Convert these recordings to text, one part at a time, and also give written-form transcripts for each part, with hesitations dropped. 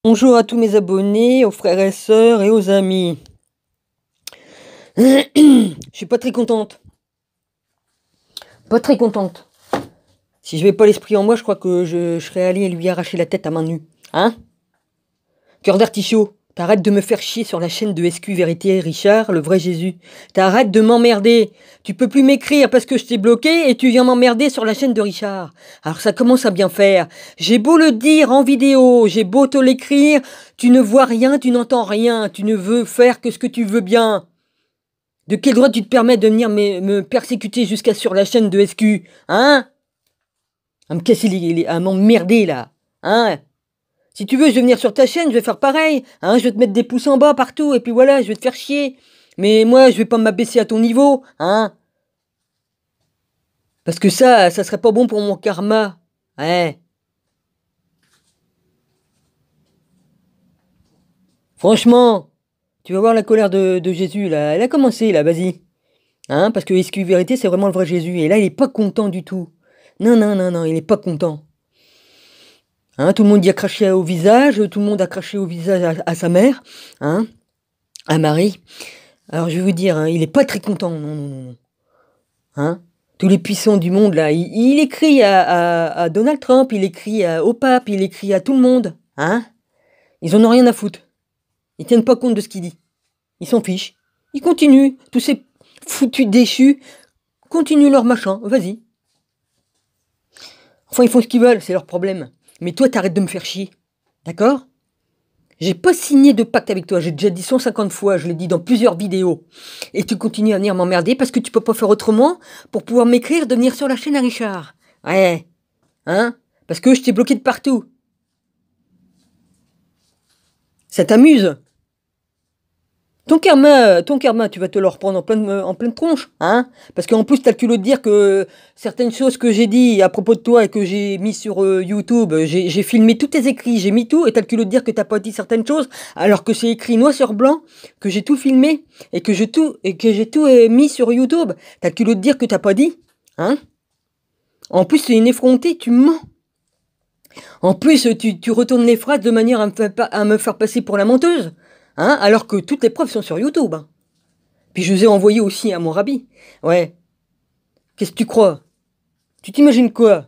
Bonjour à tous mes abonnés, aux frères et sœurs et aux amis. Je suis pas très contente. Pas très contente. Si je n'avais pas l'esprit en moi, je crois que je serais allé lui arracher la tête à main nue. Hein? Cœur d'artichaut, t'arrêtes de me faire chier sur la chaîne de SQ Vérité Richard, le vrai Jésus. T'arrêtes de m'emmerder. Tu peux plus m'écrire parce que je t'ai bloqué et tu viens m'emmerder sur la chaîne de Richard. Alors ça commence à bien faire. J'ai beau le dire en vidéo, j'ai beau te l'écrire, tu ne vois rien, tu n'entends rien, tu ne veux faire que ce que tu veux bien. De quel droit tu te permets de venir me persécuter jusqu'à sur la chaîne de SQ? Hein? À me casser à m'emmerder là. Hein? Si tu veux, je vais venir sur ta chaîne, je vais faire pareil. Hein, je vais te mettre des pouces en bas partout, et puis voilà, je vais te faire chier. Mais moi, je vais pas m'abaisser à ton niveau, hein. Parce que ça serait pas bon pour mon karma. Ouais. Franchement, tu vas voir la colère de Jésus, là. Elle a commencé, là, vas-y. Hein, parce que SQ Vérité, c'est vraiment le vrai Jésus. Et là, il est pas content du tout. Non, non, non, non, il est pas content. Hein, tout le monde y a craché au visage, tout le monde a craché au visage à sa mère, hein, à Marie. Alors je vais vous dire, hein, il est pas très content, non, non, non. Hein, tous les puissants du monde, là, il écrit à Donald Trump, il écrit au pape, il écrit à tout le monde. Hein, ils en ont rien à foutre. Ils tiennent pas compte de ce qu'il dit. Ils s'en fichent. Ils continuent. Tous ces foutus déchus continuent leur machin. Vas-y. Enfin, ils font ce qu'ils veulent, c'est leur problème. Mais toi, t'arrêtes de me faire chier. D'accord? J'ai pas signé de pacte avec toi, j'ai déjà dit 150 fois, je l'ai dit dans plusieurs vidéos. Et tu continues à venir m'emmerder parce que tu peux pas faire autrement pour pouvoir m'écrire de venir sur la chaîne à Richard. Ouais. Hein? Parce que je t'ai bloqué de partout. Ça t'amuse? Ton karma, tu vas te le reprendre en pleine tronche, hein? Parce qu'en plus, t'as le culot de dire que certaines choses que j'ai dit à propos de toi et que j'ai mis sur YouTube, j'ai filmé tous tes écrits, j'ai mis tout, et t'as le culot de dire que t'as pas dit certaines choses, alors que c'est écrit noir sur blanc, que j'ai tout filmé, et que j'ai tout mis sur YouTube. T'as le culot de dire que t'as pas dit, hein? En plus, c'est une effrontée, tu mens. En plus, tu retournes les phrases de manière à me faire passer pour la menteuse, hein? Alors que toutes les preuves sont sur YouTube, hein. Puis je les ai envoyés aussi à mon rabbi. Ouais. Qu'est-ce que tu crois? Tu t'imagines quoi?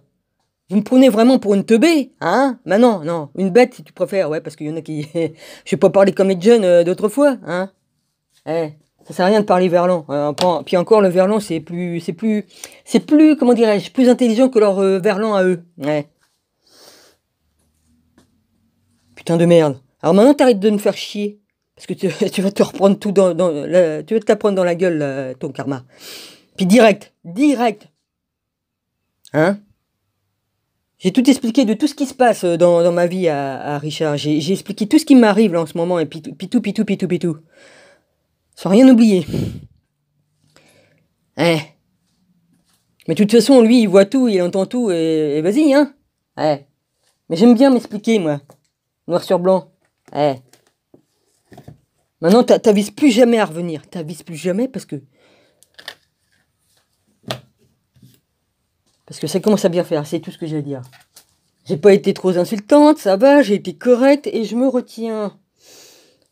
Vous me prenez vraiment pour une teubée? Hein? Bah non, non. Une bête si tu préfères, ouais, parce qu'il y en a qui... je vais pas parler comme les jeunes d'autrefois, hein? Eh, ça sert à rien de parler verlan. Puis encore, le verlan, c'est plus, comment dirais-je, plus intelligent que leur verlan à eux. Ouais. Putain de merde. Alors maintenant, t'arrêtes de me faire chier. Parce que tu vas te reprendre tout tu vas te la prendre dans la gueule, là, ton karma. Puis direct. Hein? J'ai tout expliqué de tout ce qui se passe dans ma vie à Richard. J'ai expliqué tout ce qui m'arrive là en ce moment, et puis tout. Sans rien oublier. Eh. Mais de toute façon, lui, il voit tout, il entend tout, et vas-y, hein. Eh. Mais j'aime bien m'expliquer, moi. Noir sur blanc. Eh. Maintenant, t'avises plus jamais à revenir. T'avises plus jamais parce que ça commence à bien faire, c'est tout ce que j'ai à dire. J'ai pas été trop insultante, ça va, j'ai été correcte et je me retiens.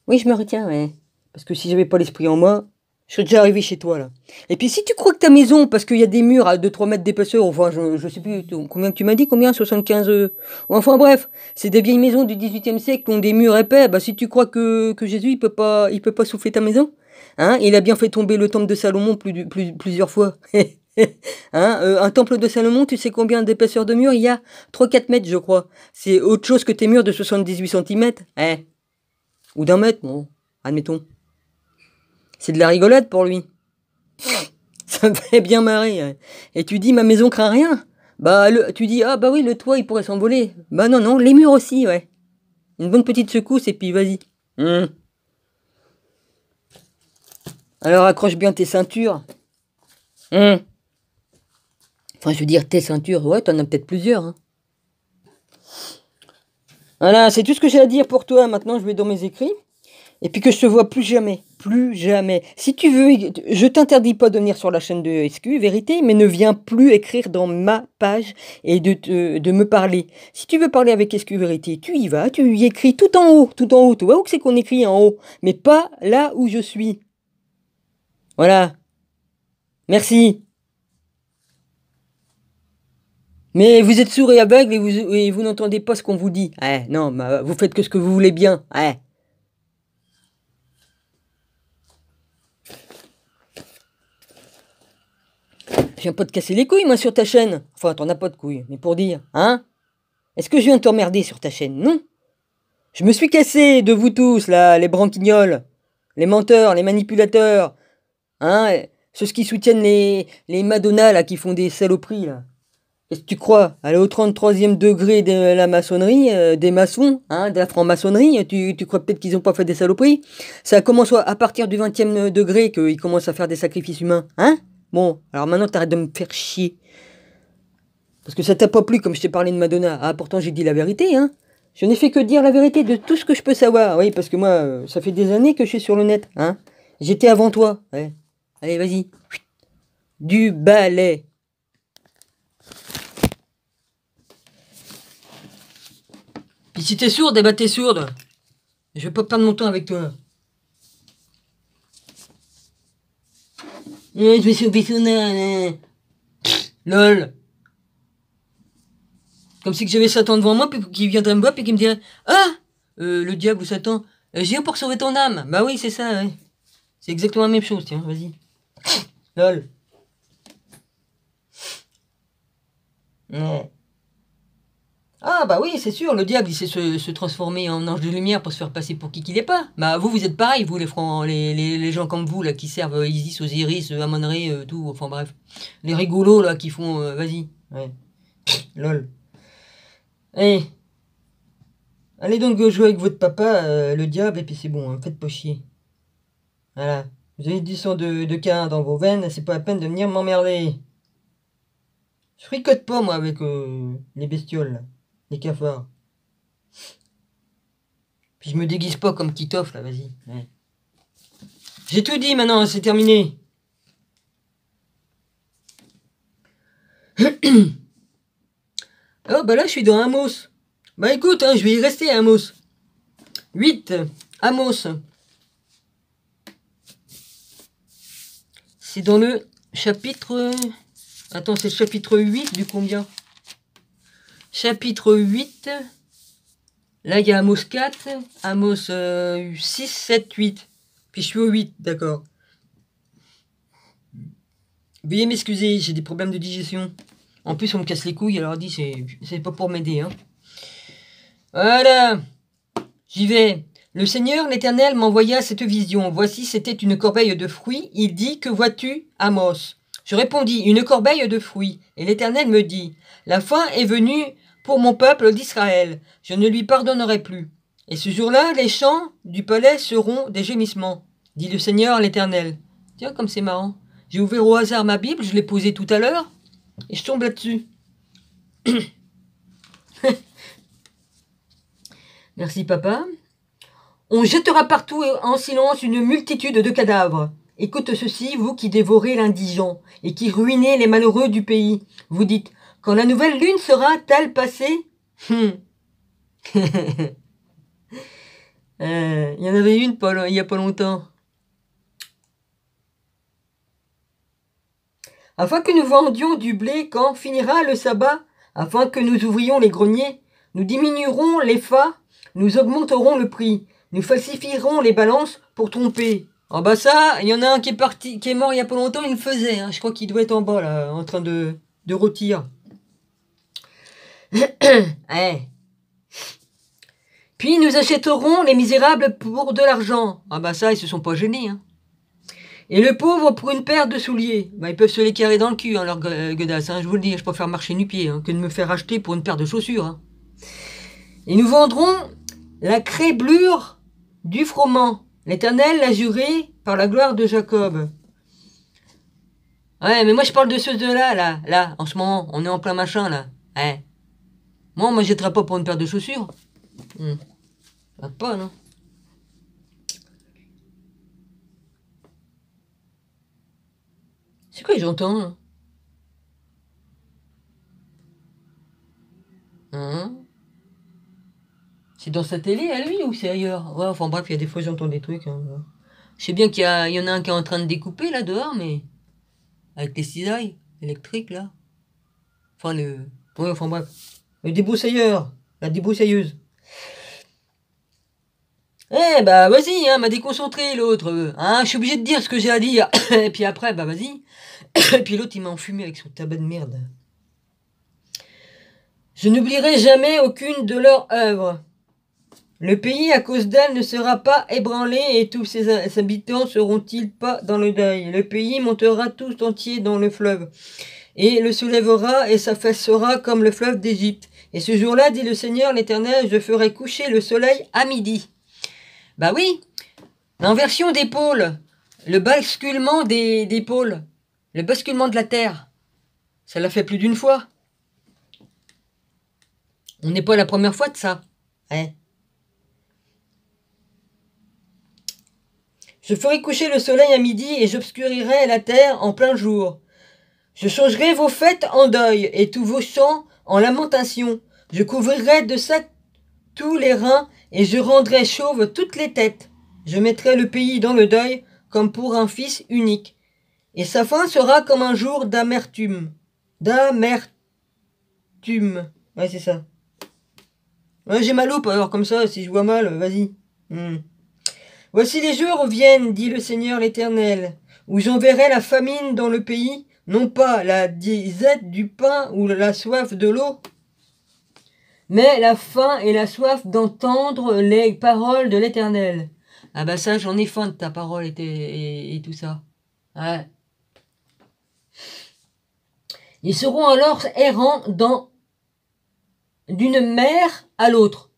Oui, je me retiens, ouais. Parce que si j'avais pas l'esprit en moi, je serais déjà arrivé chez toi, là. Et puis si tu crois que ta maison, parce qu'il y a des murs à 2-3 mètres d'épaisseur, enfin, je sais plus, combien tu m'as dit, combien? 75... Enfin bref, c'est des vieilles maisons du 18e siècle qui ont des murs épais, bah si tu crois que Jésus, il peut pas souffler ta maison, hein, il a bien fait tomber le temple de Salomon plusieurs fois. Hein, un temple de Salomon, tu sais combien d'épaisseur de mur il y a? 3-4 mètres, je crois. C'est autre chose que tes murs de 78 cm. Hein? Ou d'un mètre, bon, admettons. C'est de la rigolade pour lui. Ça me fait bien marrer. Hein. Et tu dis, ma maison craint rien? Bah, tu dis, ah bah oui, le toit, il pourrait s'envoler. Bah non, non, les murs aussi, ouais. Une bonne petite secousse, et puis vas-y. Alors accroche bien tes ceintures. Enfin, je veux dire, tes ceintures, ouais, t'en as peut-être plusieurs. Hein. Voilà, c'est tout ce que j'ai à dire pour toi. Maintenant, je vais dans mes écrits. Et puis que je te vois plus jamais. plus jamais. Si tu veux, je t'interdis pas de venir sur la chaîne de SQ Vérité, mais ne viens plus écrire dans ma page et de me parler. Si tu veux parler avec SQ Vérité, tu y vas, tu y écris tout en haut, tout en haut. Tu vois où c'est qu'on écrit en haut, mais pas là où je suis. Voilà. Merci. Mais vous êtes sourd et aveugle et vous n'entendez pas ce qu'on vous dit. Non, bah, vous faites que ce que vous voulez bien. Je viens pas te casser les couilles, moi, sur ta chaîne. Enfin, t'en as pas de couilles, mais pour dire, hein? Est-ce que je viens t'emmerder sur ta chaîne? Non. Je me suis cassé de vous tous, là, les branquignoles, les menteurs, les manipulateurs, hein? Ceux qui soutiennent les Madonna, là, qui font des saloperies, là. Qu'est-ce que tu crois? Aller au 33e degré de la maçonnerie, des maçons, hein, de la franc-maçonnerie, tu crois peut-être qu'ils ont pas fait des saloperies? Ça commence à partir du 20e degré qu'ils commencent à faire des sacrifices humains, hein? Bon, alors maintenant t'arrêtes de me faire chier. Parce que ça t'a pas plu comme je t'ai parlé de Madonna. Ah, pourtant j'ai dit la vérité, hein. Je n'ai fait que dire la vérité de tout ce que je peux savoir. Oui, parce que moi, ça fait des années que je suis sur le net, hein. J'étais avant toi, ouais. Allez, vas-y. Du balai. Puis si t'es sourde, eh ben t'es sourde. Je vais pas perdre mon temps avec toi. Je vais sauver son âne. Lol. Comme si que j'avais Satan devant moi, puis qu'il viendrait me voir, puis qu'il me dirait ah le diable ou Satan, je viens pour sauver ton âme. Bah oui, c'est ça, ouais. C'est exactement la même chose, tiens, vas-y. Lol. Ouais. Ah bah oui, c'est sûr, le diable il sait se transformer en ange de lumière pour se faire passer pour qui qu'il est pas. Bah vous êtes pareil, vous les gens comme vous là qui servent Isis, Osiris, Amon-Ré, tout, enfin bref. Les rigolos là qui font vas-y. Ouais. Lol. Eh. Allez donc jouer avec votre papa, le diable, et puis c'est bon, hein, faites pas chier. Voilà. Vous avez du sang de Caïn dans vos veines, c'est pas la peine de venir m'emmerder. Je fricote pas moi avec les bestioles là. Les cafards. Puis je me déguise pas comme Kitoff là, vas-y. Ouais. J'ai tout dit maintenant, c'est terminé. Oh bah là je suis dans Amos. Bah écoute, hein, je vais y rester Amos. 8. Amos. C'est dans le chapitre... Attends, c'est le chapitre 8 du combien? Chapitre 8... Là, il y a Amos 4, Amos 6, 7, 8. Puis je suis au 8, d'accord. Veuillez m'excuser, j'ai des problèmes de digestion. En plus, on me casse les couilles, alors dit, c'est pas pour m'aider, hein. Voilà. J'y vais. Le Seigneur, l'Éternel, m'envoya cette vision. Voici, c'était une corbeille de fruits. Il dit, que vois-tu, Amos? Je répondis, une corbeille de fruits. Et l'Éternel me dit, la fin est venue pour mon peuple d'Israël, je ne lui pardonnerai plus. Et ce jour-là, les chants du palais seront des gémissements, dit le Seigneur l'Éternel. Tiens, comme c'est marrant. J'ai ouvert au hasard ma Bible, je l'ai posée tout à l'heure, et je tombe là-dessus. Merci, papa. On jettera partout en silence une multitude de cadavres. Écoute ceci, vous qui dévorez l'indigent, et qui ruinez les malheureux du pays. Vous dites, quand la nouvelle lune sera-t-elle passée? Il y en avait une il n'y a pas longtemps. Afin que nous vendions du blé quand finira le sabbat, afin que nous ouvrions les greniers, nous diminuerons les fas, nous augmenterons le prix, nous falsifierons les balances pour tromper. Ah bah ça, il y en a un qui est mort il y a pas longtemps, il le faisait, hein. Je crois qu'il doit être en bas là, en train de rôtir. Ouais. Puis nous achèterons les misérables pour de l'argent. Ah bah ça, ils se sont pas gênés, hein. Et le pauvre pour une paire de souliers. Bah ils peuvent se les carrer dans le cul, hein, leurs godasses, hein, je vous le dis, je préfère marcher nu-pied, hein, que de me faire acheter pour une paire de chaussures, hein. Et nous vendrons la créblure du froment. L'Éternel l'a juré par la gloire de Jacob. Ouais, mais moi je parle de ceux de là, en ce moment, on est en plein machin, là. Ouais. Moi, on ne jetterai pas pour une paire de chaussures. Pas, non. j'entends. Hein? C'est dans sa télé à lui ou c'est ailleurs? Ouais, enfin bref, il y a des fois j'entends des trucs. Hein. Je sais bien il y en a un qui est en train de découper là dehors, mais avec les cisailles électriques là. Enfin ouais, enfin bref. Le débroussailleur, la débroussailleuse. Eh bah vas-y, hein, m'a déconcentré l'autre. Hein, je suis obligé de dire ce que j'ai à dire. Et puis après, bah vas-y. Et puis l'autre il m'a enfumé avec son tabac de merde. Je n'oublierai jamais aucune de leurs œuvres. Le pays, à cause d'elle, ne sera pas ébranlé et tous ses habitants seront-ils pas dans le deuil. Le pays montera tout entier dans le fleuve et le soulèvera et s'affaissera comme le fleuve d'Égypte. Et ce jour-là, dit le Seigneur l'Éternel, je ferai coucher le soleil à midi. Bah oui, l'inversion des pôles, le basculement des pôles, le basculement de la Terre, ça l'a fait plus d'une fois. On n'est pas la première fois de ça. Hein? Je ferai coucher le soleil à midi et j'obscurirai la terre en plein jour. Je changerai vos fêtes en deuil et tous vos chants en lamentation. Je couvrirai de sacs tous les reins et je rendrai chauves toutes les têtes. Je mettrai le pays dans le deuil comme pour un fils unique. Et sa fin sera comme un jour d'amertume. D'amertume. Ouais, c'est ça. Ouais, j'ai ma loupe alors comme ça, si je vois mal, vas-y. Voici les jours viennent, dit le Seigneur l'Éternel, où j'enverrai la famine dans le pays, non pas la disette du pain ou la soif de l'eau, mais la faim et la soif d'entendre les paroles de l'Éternel. Ah bah ça, j'en ai faim de ta parole et tout ça. Ouais. Ils seront alors errants d'une mer à l'autre,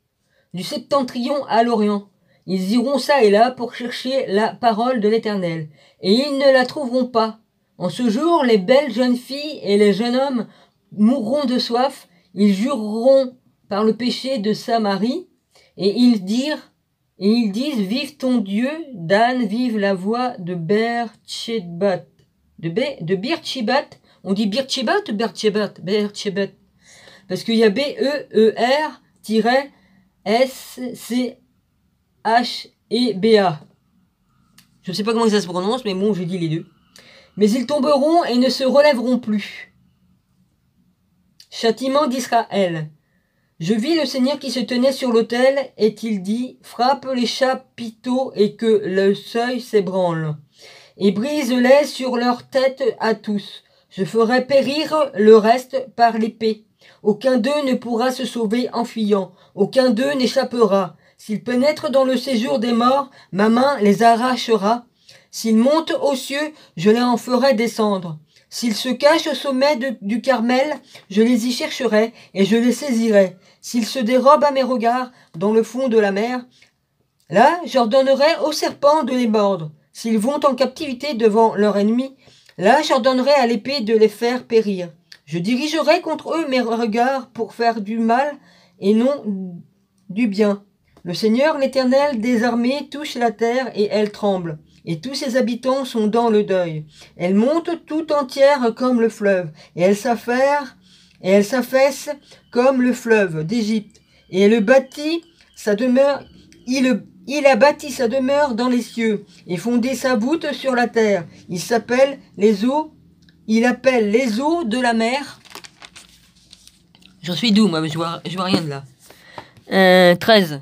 du septentrion à l'orient. Ils iront çà et là pour chercher la parole de l'Éternel, et ils ne la trouveront pas. En ce jour, les belles jeunes filles et les jeunes hommes mourront de soif, ils jureront par le péché de Samarie, et ils disent, vive ton Dieu, Dan, vive la voix de Beersheba. De Beersheba, on dit Beersheba ou Beersheba, parce qu'il y a B-E-E-R-S-C H-E-B-A. Je ne sais pas comment ça se prononce, mais bon, j'ai dit les deux. Mais ils tomberont et ne se relèveront plus. Châtiment d'Israël. Je vis le Seigneur qui se tenait sur l'autel, et il dit, frappe les chapiteaux et que le seuil s'ébranle, et brise-les sur leur tête à tous. Je ferai périr le reste par l'épée. Aucun d'eux ne pourra se sauver en fuyant, aucun d'eux n'échappera. S'ils pénètrent dans le séjour des morts, ma main les arrachera. S'ils montent aux cieux, je les en ferai descendre. S'ils se cachent au sommet du Carmel, je les y chercherai et je les saisirai. S'ils se dérobent à mes regards dans le fond de la mer, là j'ordonnerai aux serpents de les mordre. S'ils vont en captivité devant leur ennemi, là j'ordonnerai à l'épée de les faire périr. Je dirigerai contre eux mes regards pour faire du mal et non du bien. Le Seigneur, l'Éternel des armées, touche la terre et elle tremble, et tous ses habitants sont dans le deuil. Elle monte tout entière comme le fleuve, et elle s'affaisse comme le fleuve d'Égypte. Et elle bâtit sa demeure, il a bâti sa demeure dans les cieux, et fondé sa voûte sur la terre. Il appelle les eaux de la mer. J'en suis doux, moi, je vois rien de là. 13.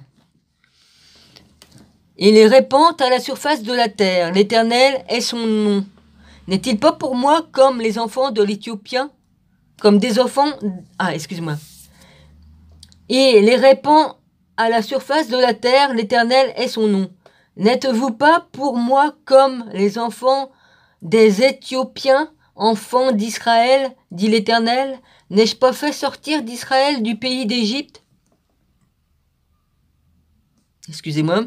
Et les répand à la surface de la terre. L'Éternel est son nom. N'est-il pas pour moi comme les enfants de l'Éthiopien? Comme des enfants... Ah, excuse-moi. Et les répand à la surface de la terre. L'Éternel est son nom. N'êtes-vous pas pour moi comme les enfants des Éthiopiens, enfants d'Israël, dit l'Éternel? N'ai-je pas fait sortir d'Israël du pays d'Égypte? Excusez-moi.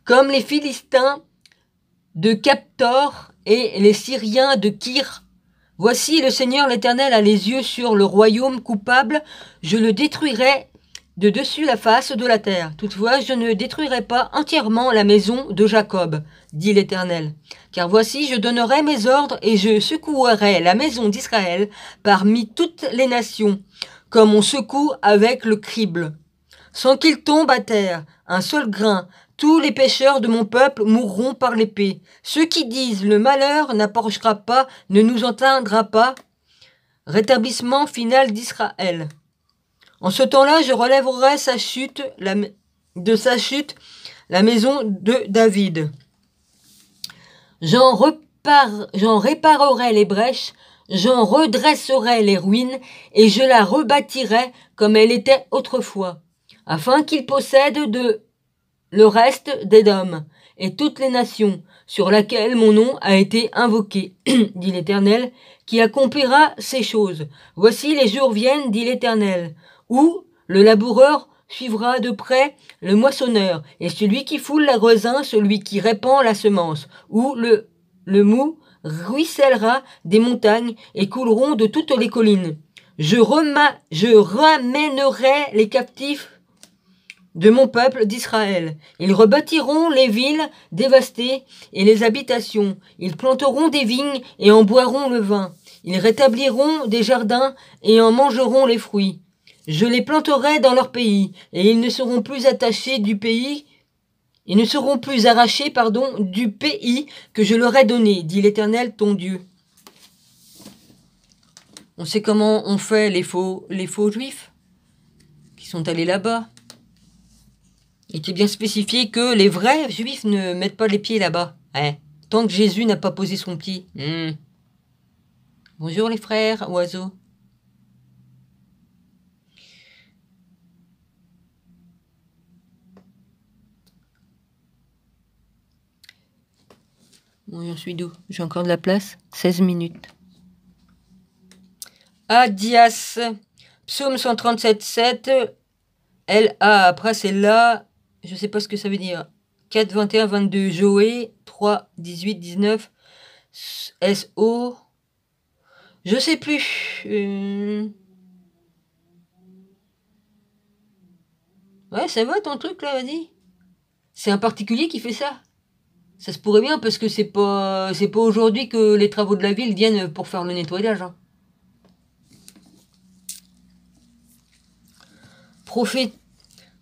Comme les Philistins de Captor et les Syriens de Kir. Voici le Seigneur l'Éternel a les yeux sur le royaume coupable, je le détruirai de dessus la face de la terre. Toutefois, je ne détruirai pas entièrement la maison de Jacob, dit l'Éternel. Car voici, je donnerai mes ordres et je secouerai la maison d'Israël parmi toutes les nations, comme on secoue avec le crible. Sans qu'il tombe à terre un seul grain, tous les pécheurs de mon peuple mourront par l'épée. Ceux qui disent le malheur n'approchera pas, ne nous atteindra pas. Rétablissement final d'Israël. En ce temps-là, je relèverai de sa chute la maison de David. J'en réparerai les brèches, j'en redresserai les ruines, et je la rebâtirai comme elle était autrefois, afin qu'il possède le reste d'Édom et toutes les nations sur laquelle mon nom a été invoqué, dit l'Éternel, qui accomplira ces choses. Voici les jours viennent, dit l'Éternel, où le laboureur suivra de près le moissonneur, et celui qui foule la raisin, celui qui répand la semence, où le mou ruissellera des montagnes et couleront de toutes les collines. Je ramènerai les captifs de mon peuple d'Israël. Ils rebâtiront les villes dévastées et les habitations. Ils planteront des vignes et en boiront le vin. Ils rétabliront des jardins et en mangeront les fruits. Je les planterai dans leur pays, et ils ne seront plus attachés du pays, ils ne seront plus arrachés, du pays que je leur ai donné, dit l'Éternel ton Dieu. On sait comment on fait les faux juifs qui sont allés là-bas. Il était bien spécifié que les vrais juifs ne mettent pas les pieds là-bas. Tant que Jésus n'a pas posé son pied. Bonjour les frères, oiseaux. Bon, j'en suis d'où? J'ai encore de la place? 16 minutes. Adias, psaume 137,7, L.A. Après c'est là, je sais pas ce que ça veut dire. 4, 21, 22, Joé, 3, 18, 19, S.O. Je sais plus. Ouais, ça va ton truc là, vas-y. C'est un particulier qui fait ça. Ça se pourrait bien parce que c'est pas aujourd'hui que les travaux de la ville viennent pour faire le nettoyage.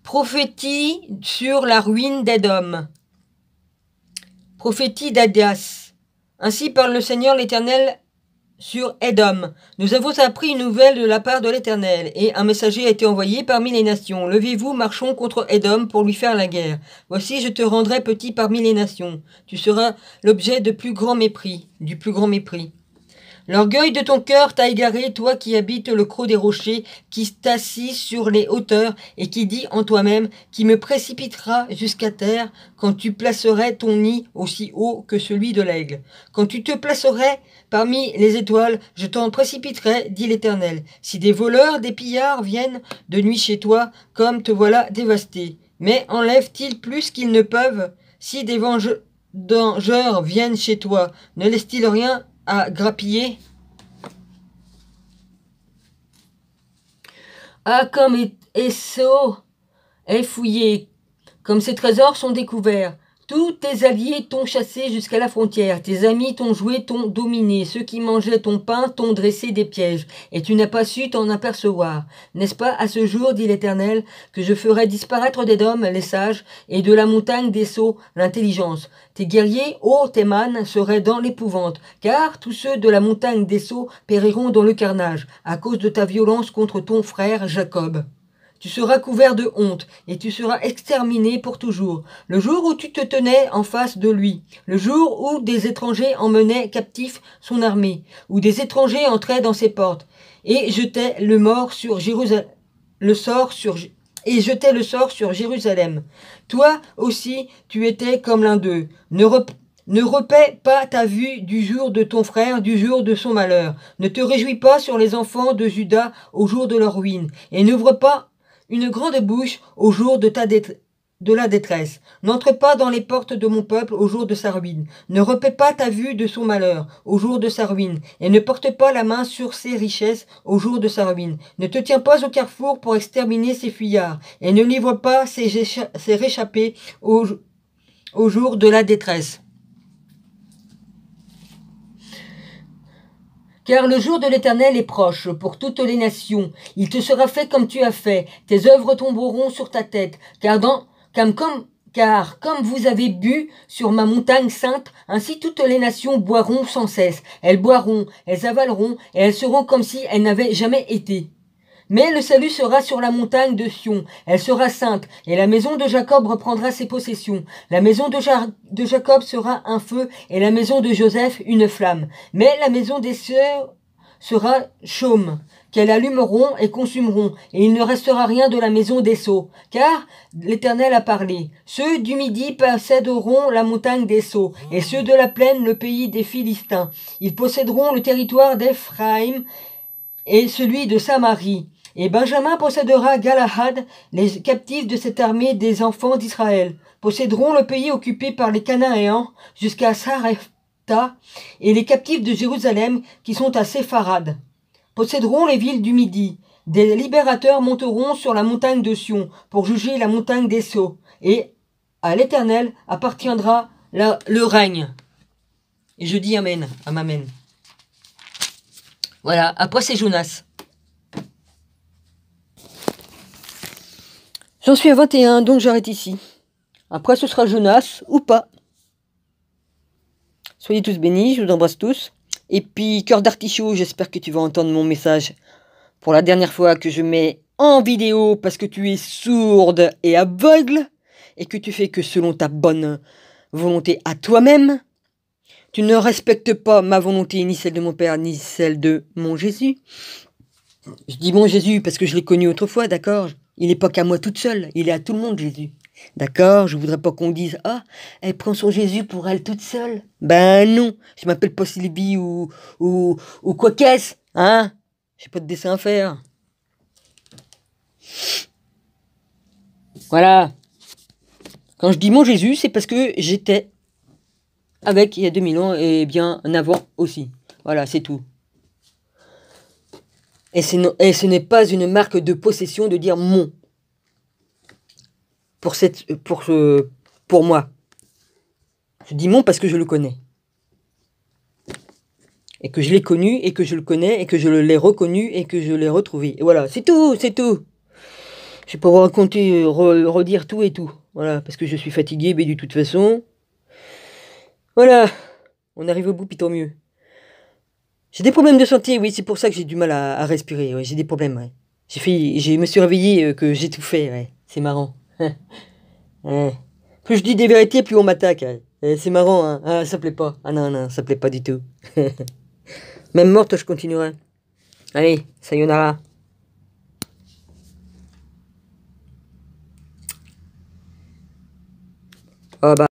Prophétie sur la ruine d'Édom. Prophétie d'Adias. Ainsi parle le Seigneur l'Éternel sur Édom. Nous avons appris une nouvelle de la part de l'Éternel, et un messager a été envoyé parmi les nations. Levez-vous, marchons contre Édom pour lui faire la guerre. Voici, je te rendrai petit parmi les nations. Tu seras l'objet du plus grand mépris. L'orgueil de ton cœur t'a égaré, toi qui habites le creux des rochers, qui t'assis sur les hauteurs, et qui dis en toi-même, qui me précipitera jusqu'à terre, quand tu placerais ton nid aussi haut que celui de l'aigle. Quand tu te placerais parmi les étoiles, je t'en précipiterai, dit l'Éternel. Si des voleurs, des pillards viennent de nuit chez toi, comme te voilà dévasté. Mais enlèvent-ils plus qu'ils ne peuvent? Si des vengeurs viennent chez toi, ne laissent-ils rien à grappiller? Ah, comme Esso est fouillé, comme ses trésors sont découverts. Tous tes alliés t'ont chassé jusqu'à la frontière, tes amis t'ont joué, t'ont dominé, ceux qui mangeaient ton pain t'ont dressé des pièges, et tu n'as pas su t'en apercevoir. N'est-ce pas à ce jour, dit l'Éternel, que je ferai disparaître d'Édom les sages, et de la montagne des sceaux l'intelligence. Tes guerriers, ô Théman, seraient dans l'épouvante, car tous ceux de la montagne des sceaux périront dans le carnage, à cause de ta violence contre ton frère Jacob. Tu seras couvert de honte, et tu seras exterminé pour toujours. Le jour où tu te tenais en face de lui, le jour où des étrangers emmenaient captif son armée, où des étrangers entraient dans ses portes, et jetaient le sort sur Jérusalem. Toi aussi, tu étais comme l'un d'eux. Ne repaie pas ta vue du jour de ton frère, du jour de son malheur. Ne te réjouis pas sur les enfants de Juda au jour de leur ruine, et n'ouvre pas une grande bouche au jour de ta de la détresse. N'entre pas dans les portes de mon peuple au jour de sa ruine. Ne repaie pas ta vue de son malheur au jour de sa ruine. Et ne porte pas la main sur ses richesses au jour de sa ruine. Ne te tiens pas au carrefour pour exterminer ses fuyards. Et ne livre pas ses réchappés au jour de la détresse. Car le jour de l'Éternel est proche pour toutes les nations. Il te sera fait comme tu as fait. Tes œuvres tomberont sur ta tête. Car comme vous avez bu sur ma montagne sainte, ainsi toutes les nations boiront sans cesse. Elles boiront, elles avaleront, et elles seront comme si elles n'avaient jamais été. Mais le salut sera sur la montagne de Sion, elle sera sainte, et la maison de Jacob reprendra ses possessions. La maison de Jacob sera un feu, et la maison de Joseph une flamme. Mais la maison des sœurs sera chaume, qu'elles allumeront et consumeront, et il ne restera rien de la maison d'Esaü. Car l'Éternel a parlé. Ceux du Midi posséderont la montagne d'Esaü, et ceux de la plaine le pays des Philistins. Ils posséderont le territoire d'Éphraïm et celui de Samarie. Et Benjamin possédera Galahad, les captifs de cette armée des enfants d'Israël posséderont le pays occupé par les Cananéens jusqu'à Sarepta, et les captifs de Jérusalem qui sont à Sépharad posséderont les villes du Midi. Des libérateurs monteront sur la montagne de Sion pour juger la montagne d'Esaü, et à l'Éternel appartiendra le règne. Et je dis Amen, à m'amen. Voilà, après c'est Jonas. J'en suis à 21, donc j'arrête ici. Après ce sera Jonas, ou pas. Soyez tous bénis, je vous embrasse tous. Et puis, cœur d'artichaut, j'espère que tu vas entendre mon message pour la dernière fois que je mets en vidéo parce que tu es sourde et aveugle et que tu fais que selon ta bonne volonté à toi-même. Tu ne respectes pas ma volonté, ni celle de mon Père, ni celle de mon Jésus. Je dis mon Jésus parce que je l'ai connu autrefois, d'accord? Il n'est pas qu'à moi toute seule, il est à tout le monde, Jésus. D'accord? Je voudrais pas qu'on dise « Ah, elle prend son Jésus pour elle toute seule. » Ben non, je m'appelle pas Sylvie ou quoi qu'est-ce, hein? J'ai pas de dessin à faire. Voilà. Quand je dis mon Jésus, c'est parce que j'étais avec il y a 2000 ans et bien avant aussi. Voilà, c'est tout. Et ce n'est pas une marque de possession de dire mon. Pour moi. Je dis mon parce que je le connais. Et que je l'ai connu, et que je le connais, et que je l'ai reconnu, et que je l'ai retrouvé. Et voilà, c'est tout, c'est tout. Je vais pas vous raconter, redire tout et tout. Voilà, parce que je suis fatigué, mais de toute façon. Voilà, on arrive au bout, puis tant mieux. J'ai des problèmes de santé, oui, c'est pour ça que j'ai du mal à respirer, ouais, j'ai des problèmes, ouais. Je me suis réveillé que j'étouffais, ouais, c'est marrant. Ouais. Plus je dis des vérités, plus on m'attaque. Ouais. C'est marrant, hein. Ah, ça plaît pas. Ah non, non, ça plaît pas du tout. Même morte, je continuerai. Allez, sayonara. Oh bah.